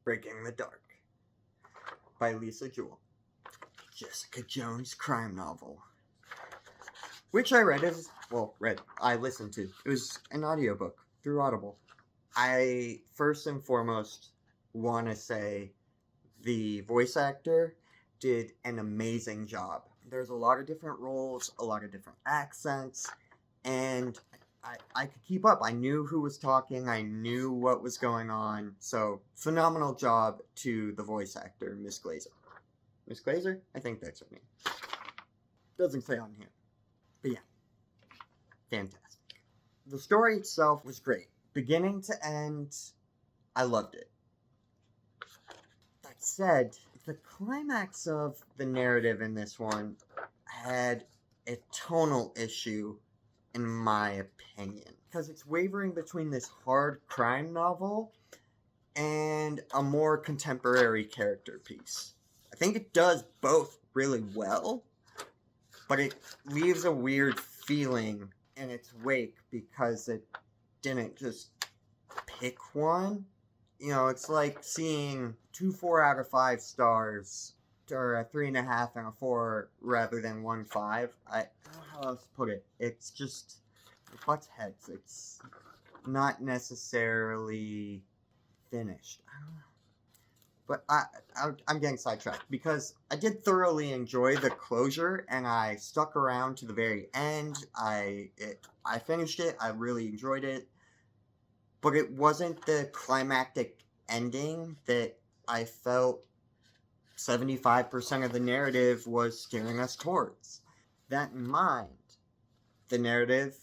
Breaking the Dark by Jewell. Jessica Jones crime novel. Which I I listened to. It was an audiobook through Audible. I first and foremost want to say the voice actor did an amazing job. There's a lot of different roles, a lot of different accents, and I could keep up. I knew who was talking, I knew what was going on. So, phenomenal job to the voice actor, Miss Glazer. Miss Glazer? I think that's her name. Doesn't say on here. But yeah, fantastic. The story itself was great. Beginning to end, I loved it. That said, the climax of the narrative in this one had a tonal issue, in my opinion. Because it's wavering between this hard crime novel and a more contemporary character piece. I think it does both really well, but it leaves a weird feeling in its wake because it didn't just pick one. You know, it's like seeing 2 4 out of 5 stars, or a 3.5 and a 4 rather than 1 5. I don't know how else to put it. It's just, it butts heads. It's not necessarily finished. I don't know. But I'm getting sidetracked because I did thoroughly enjoy the closure, and I stuck around to the very end. I finished it. I really enjoyed it. But it wasn't the climactic ending that I felt 75% of the narrative was steering us towards. That in mind, the narrative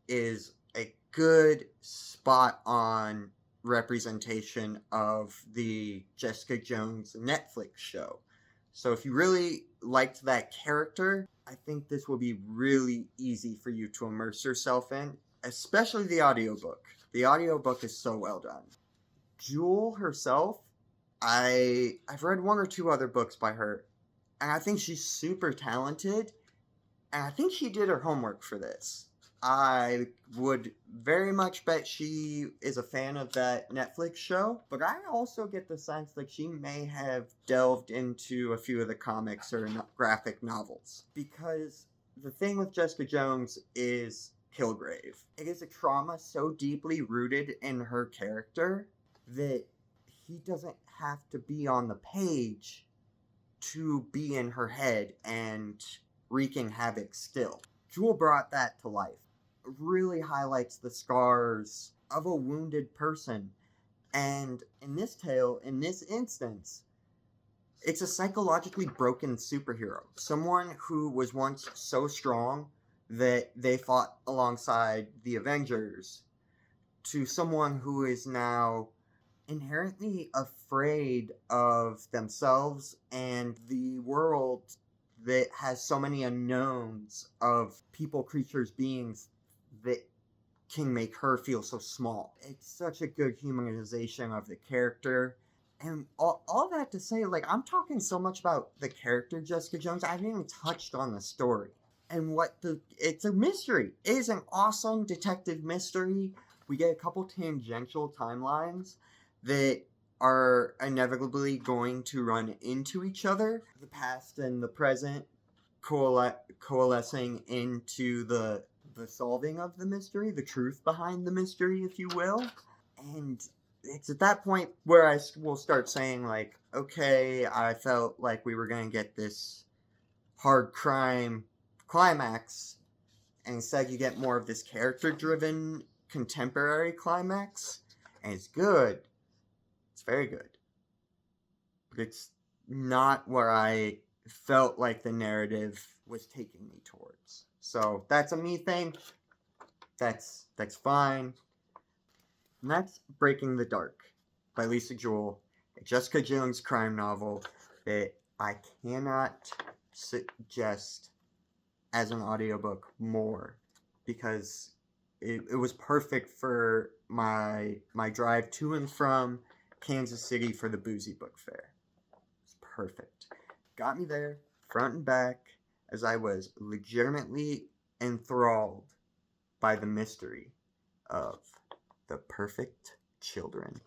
is a good spot on representation of the Jessica Jones Netflix show. So if you really liked that character, I think this will be really easy for you to immerse yourself in, especially the audiobook. The audiobook is so well done. Jewell herself, I've read 1 or 2 other books by her, and I think she's super talented, and I think she did her homework for this. I would very much bet she is a fan of that Netflix show, but I also get the sense that she may have delved into a few of the comics or graphic novels. Because the thing with Jessica Jones is Killgrave. It is a trauma so deeply rooted in her character that he doesn't have to be on the page to be in her head and wreaking havoc still. Jewell brought that to life. It really highlights the scars of a wounded person. And in this tale, in this instance, it's a psychologically broken superhero. Someone who was once so strong that they fought alongside the Avengers, to someone who is now inherently afraid of themselves and the world that has so many unknowns of people, creatures, beings that can make her feel so small. It's such a good humanization of the character. And all that to say, like, I'm talking so much about the character Jessica Jones, I haven't even touched on the story. And it's a mystery. It is an awesome detective mystery. We get a couple tangential timelines that are inevitably going to run into each other. The past and the present coalescing into the solving of the mystery, the truth behind the mystery, if you will. And it's at that point where I will start saying, like, okay, I felt like we were going to get this hard crime climax, and instead you get more of this character-driven contemporary climax, and it's good. It's very good. But it's not where I felt like the narrative was taking me towards. So that's a me thing. That's fine. And that's Breaking the Dark by Jewell, a Jessica Jones crime novel that I cannot suggest as an audiobook more, because it was perfect for my drive to and from Kansas City for the Boozy Book Fair. It's perfect. Got me there, front and back, as I was legitimately enthralled by the mystery of the perfect children.